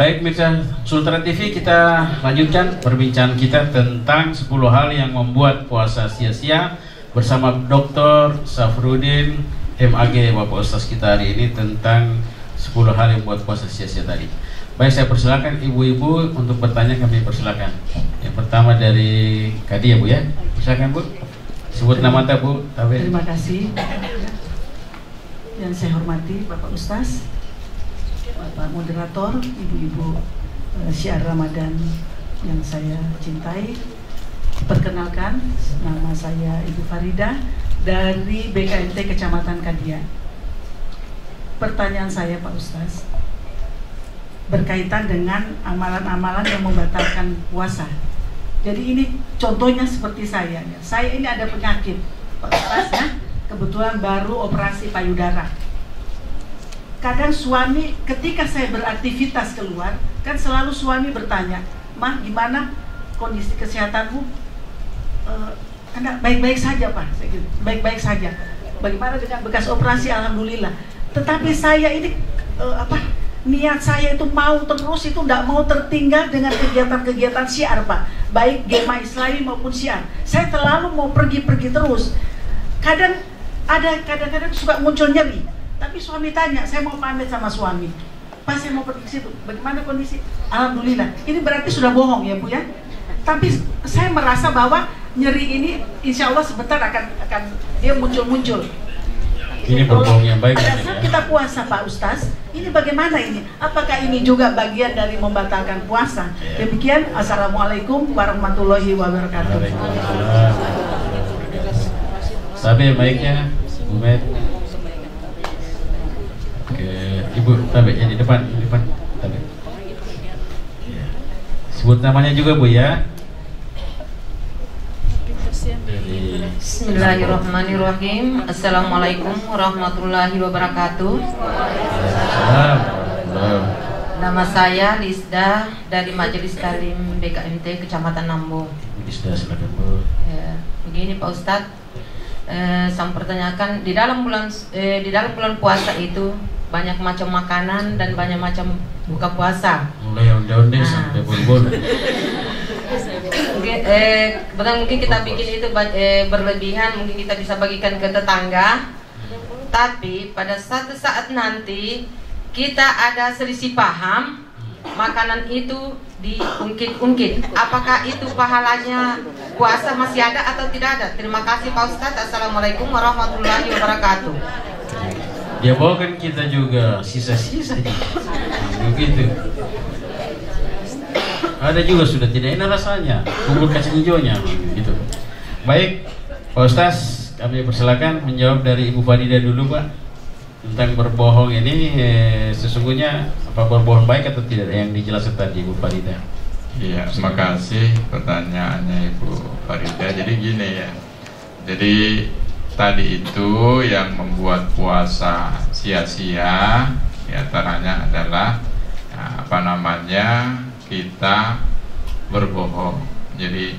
Baik Mirsa Sultra TV, kita lanjutkan perbincangan kita tentang 10 hal yang membuat puasa sia-sia bersama Dr. Safrudin MAG, Bapak Ustaz kita hari ini, tentang 10 hal yang membuat puasa sia-sia tadi. Baik, saya persilakan ibu-ibu untuk bertanya, kami persilakan. Yang pertama dari Kadi ya Bu ya, silakan Bu, sebut nama tak Bu. Terima kasih. Yang saya hormati Bapak Ustaz, Bapak Moderator, ibu-ibu syiar Ramadan yang saya cintai. Perkenalkan, nama saya Ibu Farida dari BKMT Kecamatan Kadia. Pertanyaan saya Pak Ustaz berkaitan dengan amalan-amalan yang membatalkan puasa. Jadi ini contohnya seperti saya. Saya ini ada penyakit Pak Ustaz ya, kebetulan baru operasi payudara. Kadang suami ketika saya beraktivitas keluar, kan selalu suami bertanya, "Mah, gimana kondisi kesehatanmu?" Baik-baik saja Pak, baik-baik saja. Bagaimana dengan bekas operasi? Alhamdulillah. Tetapi saya ini niat saya itu mau terus, itu tidak mau tertinggal dengan kegiatan-kegiatan syiar Pak, baik Gema Islami maupun syiar. Saya terlalu mau pergi-pergi terus. Kadang-kadang suka muncul nyeri. Tapi suami tanya, saya mau pamit sama suami, "Pas saya mau pergi ke situ, bagaimana kondisi?" Alhamdulillah. Ini berarti sudah bohong ya Bu ya. Tapi saya merasa bahwa nyeri ini insya Allah sebentar akan dia muncul. Ini berbohong yang baik. Pada saat kita puasa Pak Ustaz, ini bagaimana ini? Apakah ini juga bagian dari membatalkan puasa? Demikian, Assalamualaikum warahmatullahi wabarakatuh. Sampai baiknya Bu Med. Ibu Tabe ya, di depan Tabe. Ya. Sebut namanya juga Bu ya. Bismillahirrahmanirrahim. Assalamualaikum warahmatullahi wabarakatuh. Nama saya Lisda dari Majelis Talim BKMT Kecamatan Nambo. Lisda, silakan Bu. Ya, begini Pak Ustadz, saya pertanyakan, di dalam bulan puasa itu banyak macam makanan dan banyak macam buka puasa. Mulai onde-onde sampai bol-bol. Kebetulan mungkin kita bikin itu berlebihan, mungkin kita bisa bagikan ke tetangga. Tapi pada satu saat nanti kita ada selisih paham, makanan itu diungkit-ungkit. Apakah itu pahalanya puasa masih ada atau tidak ada? Terima kasih Pak Ustadz. Assalamualaikum warahmatullahi wabarakatuh. Dia bawakan kita juga sisa-sisa begitu. Ada juga sudah tidak enak rasanya, bubur kacang hijaunya gitu. Baik Pak Ustaz, kami persilakan menjawab dari Ibu Farida dulu Pak, tentang berbohong ini. Sesungguhnya apa berbohong baik atau tidak yang dijelaskan tadi Ibu Farida? Iya, terima kasih pertanyaannya Ibu Farida. Jadi gini ya, jadi tadi itu yang membuat puasa sia-sia diantaranya adalah kita berbohong. Jadi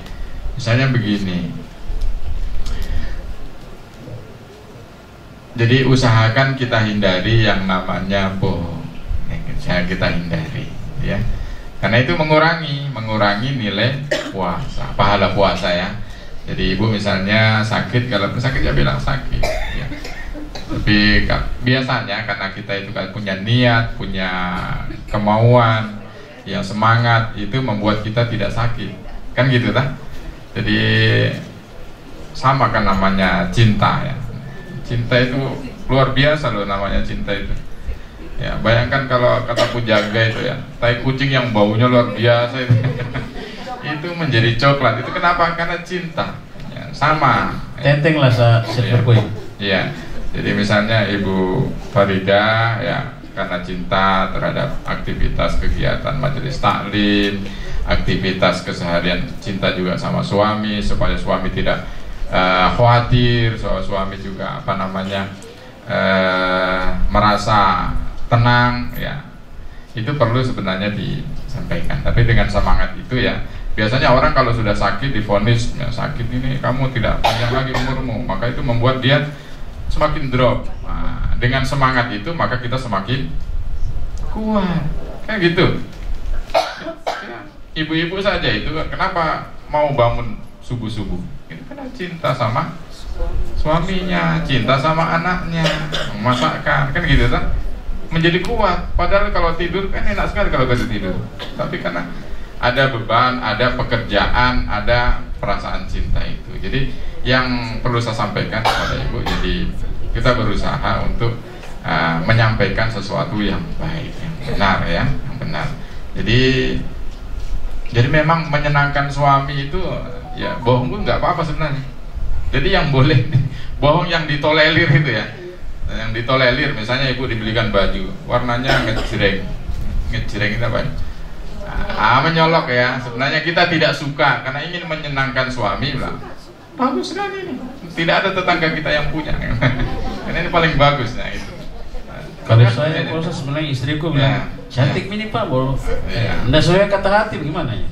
misalnya begini, jadi usahakan kita hindari yang namanya bohong. Kita hindari ya, karena itu mengurangi nilai puasa, pahala puasa ya. Jadi ibu misalnya sakit, kalau sakit ya bilang sakit ya. Tapi biasanya karena kita itu kan punya niat, punya kemauan, yang semangat, itu membuat kita tidak sakit, kan gitu kan? Jadi sama kan namanya cinta ya. Cinta itu luar biasa loh namanya cinta itu. Ya bayangkan kalau kata Pujaga itu ya, tai kucing yang baunya luar biasa itu. Itu menjadi coklat. Itu kenapa? Karena cinta. Ya, sama. Tenteng lah silver queen. Iya. Jadi misalnya Ibu Farida ya, karena cinta terhadap aktivitas kegiatan majelis taklim, aktivitas keseharian, cinta juga sama suami supaya suami tidak khawatir, soal suami juga merasa tenang ya. Itu perlu sebenarnya disampaikan. Tapi dengan semangat itu ya, biasanya orang kalau sudah sakit divonis ya, sakit ini kamu tidak panjang lagi umurmu, maka itu membuat dia semakin drop. Nah, dengan semangat itu maka kita semakin kuat, kayak gitu. ya ibu-ibu saja itu kenapa mau bangun subuh-subuh? Ini karena cinta sama suaminya, cinta sama anaknya, memasakkan, kan gitu kan? Menjadi kuat. Padahal kalau tidur kan enak sekali kalau kita tidur. Tapi karena ada beban, ada pekerjaan, ada perasaan cinta itu. Jadi yang perlu saya sampaikan kepada ibu, jadi kita berusaha untuk menyampaikan sesuatu yang baik, yang benar ya, yang benar. Jadi memang menyenangkan suami itu ya bohong pun nggak apa-apa sebenarnya. Jadi yang boleh bohong yang ditolerir itu ya, yang ditolerir misalnya ibu dibelikan baju warnanya ngejreng itu apa? Menyolok ya. Sebenarnya kita tidak suka karena ingin menyenangkan suami lah. Bagus sekali ini. Tidak ada tetangga kita yang punya. Karena ini paling bagus nah itu. Kalau saya proses sebenarnya istriku bilang cantik ini Pak, bro. Anda sesuai kata hati bagaimana ya?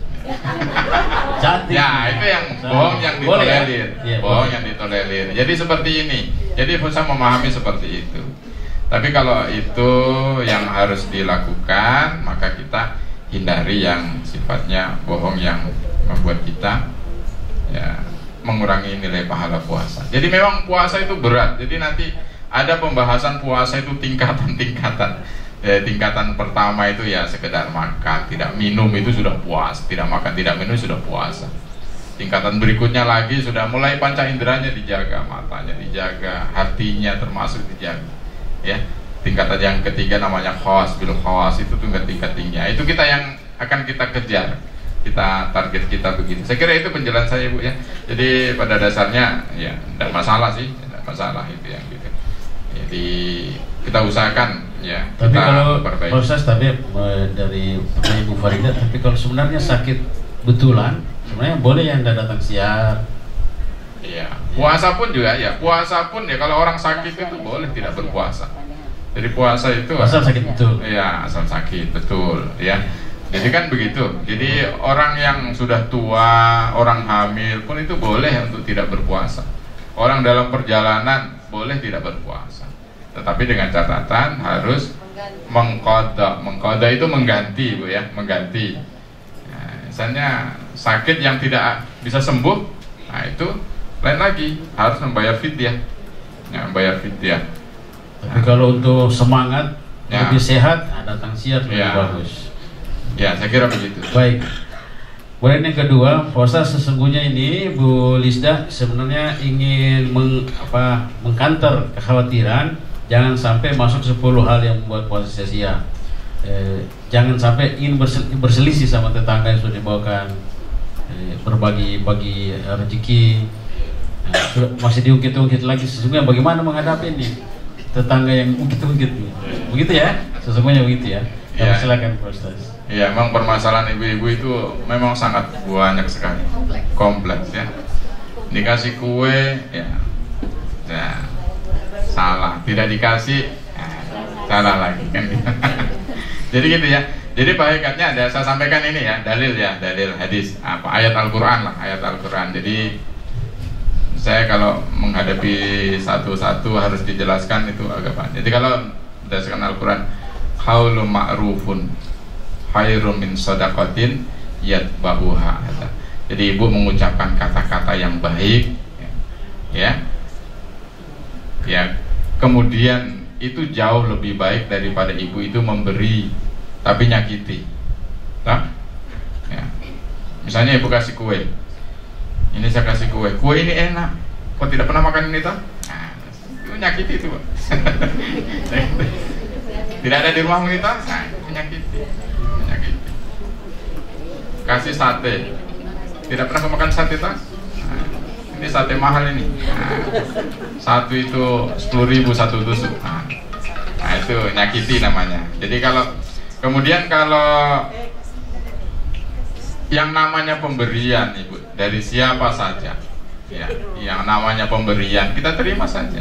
Cantik. Ya itu yang bohong yang ditolerir. Ya? Bohong yang ditolerir. Jadi seperti ini. Jadi saya memahami seperti itu. Tapi kalau itu yang harus dilakukan, maka kita hindari yang sifatnya bohong yang membuat kita ya mengurangi nilai pahala puasa. Jadi memang puasa itu berat. Jadi nanti ada pembahasan puasa itu tingkatan-tingkatan. Tingkatan pertama itu ya sekedar makan, tidak minum itu sudah puasa. Tidak makan, tidak minum sudah puasa. Tingkatan berikutnya lagi sudah mulai panca inderanya dijaga, matanya dijaga, hatinya termasuk dijaga. Ya. Tingkatan yang ketiga namanya khawas bil khawas, itu tingkat-tingkatnya. Itu kita yang akan kita kejar. Kita target kita begitu. Saya kira itu penjelasan saya Bu ya. Jadi pada dasarnya ya tidak masalah sih, tidak masalah itu yang gitu. Jadi kita usahakan ya. Tapi kita kalau perbaiki. proses dari Ibu Farida, tapi kalau sebenarnya sakit betulan, sebenarnya boleh yang Anda datang siar. Iya. Puasa pun juga ya. Puasa pun ya kalau orang sakit itu boleh tidak berpuasa. Jadi puasa itu asal sakit betul. Iya, asal sakit betul ya. Jadi kan begitu. Jadi orang yang sudah tua, orang hamil pun itu boleh untuk tidak berpuasa. Orang dalam perjalanan boleh tidak berpuasa. Tetapi dengan catatan harus mengqadha. Mengqadha itu mengganti Bu ya, mengganti. Nah, misalnya sakit yang tidak bisa sembuh, nah itu lain lagi, harus membayar fidyah. Ya, membayar fidyah. Tapi kalau untuk semangat lebih sehat, datang siar lebih bagus. Ya, saya kira begitu. Baik. Kemudian yang kedua, puasa sesungguhnya ini Bu Lisda sebenarnya ingin mengkanter kekhawatiran jangan sampai masuk 10 hal yang membuat puasa sia-sia. Jangan sampai ingin berselisih sama tetangga yang sudah dibawakan, berbagi rezeki. Masih diungkit-ungkit lagi sesungguhnya bagaimana menghadapi ini tetangga yang ungkit-ungkit begitu ya, sesungguhnya begitu ya. Ya. Silakan Pak Ustaz. Ya, memang permasalahan ibu-ibu itu memang sangat banyak sekali, kompleks ya. Dikasih kue ya, salah, tidak dikasih salah lagi kan. Jadi gitu ya. Jadi hakikatnya ada, saya sampaikan ini ya, dalil hadis ayat Al-Qur'an lah, ayat Al-Qur'an. Jadi saya kalau menghadapi satu-satu harus dijelaskan itu agak panjang. Jadi kalau berdasarkan Al-Qur'an, qaulun ma'rufun khairum min shadaqatin yatba'uha. Jadi ibu mengucapkan kata-kata yang baik ya. Kemudian itu jauh lebih baik daripada ibu itu memberi tapi nyakiti. Nah, ya. Misalnya ibu kasih kue. Ini saya kasih kue ini enak. Kok tidak pernah makan ini toh? Nah, itu nyakiti itu. Tidak ada di rumahmu itu? Nah, itu nyakiti. Kasih sate. Tidak pernah makan sate toh? Nah, ini sate mahal ini. Nah, satu itu 10.000 satu tusuk. Nah, itu nyakiti namanya. Jadi kalau yang namanya pemberian Ibu dari siapa saja ya, yang namanya pemberian kita terima saja,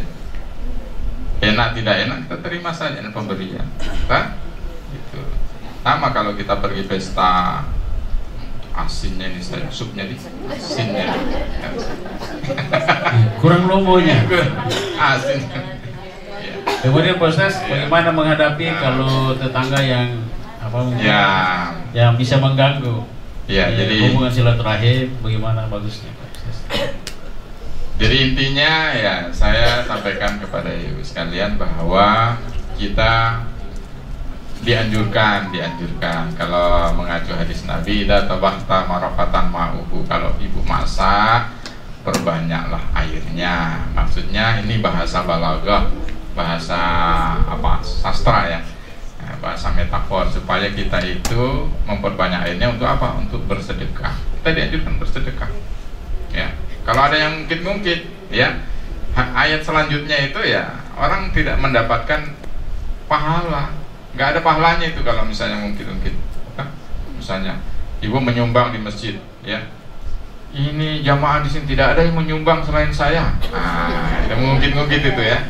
enak tidak enak kita terima saja pemberian kan gitu. Sama kalau kita pergi pesta, asinnya ini saya supnya di asinnya kurang lomonya asin. Kemudian proses bagaimana menghadapi kalau tetangga yang apa mungkin Ya. yang bisa mengganggu Jadi hubungan silaturahim, bagaimana bagusnya Pak Ustaz? Jadi intinya ya saya sampaikan kepada ibu sekalian bahwa kita dianjurkan kalau mengacu hadis Nabi, idza tabahta marafatan ma'uhu, kalau ibu masak perbanyaklah airnya. Maksudnya ini bahasa balaghah, bahasa sastra ya, bahasa metafor, supaya kita itu memperbanyak airnya untuk apa? Untuk bersedekah. Kita dianjurkan bersedekah ya. Kalau ada yang ngungkit ya, ayat selanjutnya itu ya orang tidak mendapatkan pahala, nggak ada pahalanya itu kalau misalnya ngungkit. Misalnya ibu menyumbang di masjid ya, ini jamaah di sini tidak ada yang menyumbang selain saya. Kita ngungkit itu ya.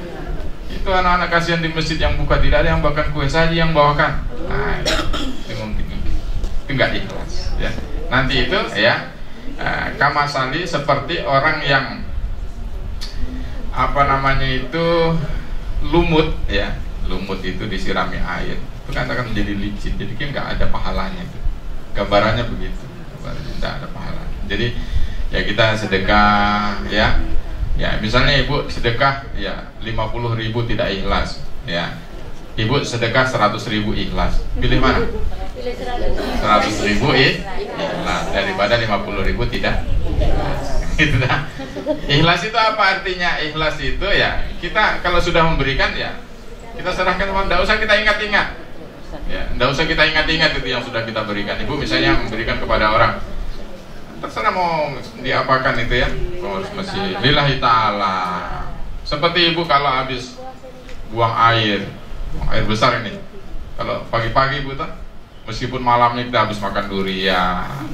Itu anak-anak kasihan di masjid yang buka, tidak ada yang bahkan kue saja yang bawakan. Itu ngungkit. Itu nggak ikhlas ya. Nanti itu ya kamasali seperti orang yang lumut ya. Lumut itu disirami air, itu kan akan menjadi licin, jadi kan nggak ada pahalanya itu. Gambarannya begitu, tidak ada pahalanya. Jadi ya kita sedekah ya. Ya misalnya ibu sedekah ya 50.000 tidak ikhlas ya. Ibu sedekah 100.000 ikhlas. Pilih mana? 100.000 ikhlas daripada 50.000 tidak ikhlas. Gitu dah. Ikhlas itu apa artinya? Ikhlas itu ya kita kalau sudah memberikan ya kita serahkan, tidak usah kita ingat-ingat ya, tidak usah kita ingat-ingat itu yang sudah kita berikan. Ibu misalnya memberikan kepada orang, terserah mau diapakan itu ya, harus masih lillahi ta'ala. Seperti ibu kalau habis buang air besar ini, kalau pagi-pagi ibu tuh, meskipun malamnya kita habis makan durian,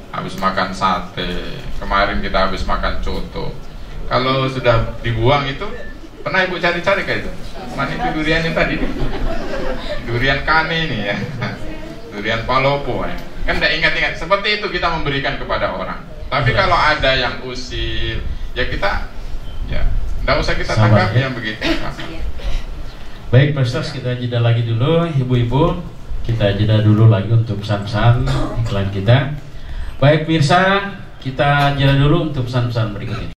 habis makan sate, kemarin kita habis makan coto, kalau sudah dibuang itu, pernah ibu cari-cari kayak itu? Mana itu duriannya tadi? Durian kane ini ya, durian palopo ya. Kan tidak ingat-ingat. Seperti itu kita memberikan kepada orang. Tapi kalau ada yang usir, ya kita, ya tidak usah kita tangkap yang begitu. Baik Pak Ustaz, kita jeda lagi dulu, ibu-ibu. Kita jeda dulu lagi untuk pesan-pesan iklan kita. Baik pemirsa, kita jeda dulu untuk pesan-pesan berikut ini.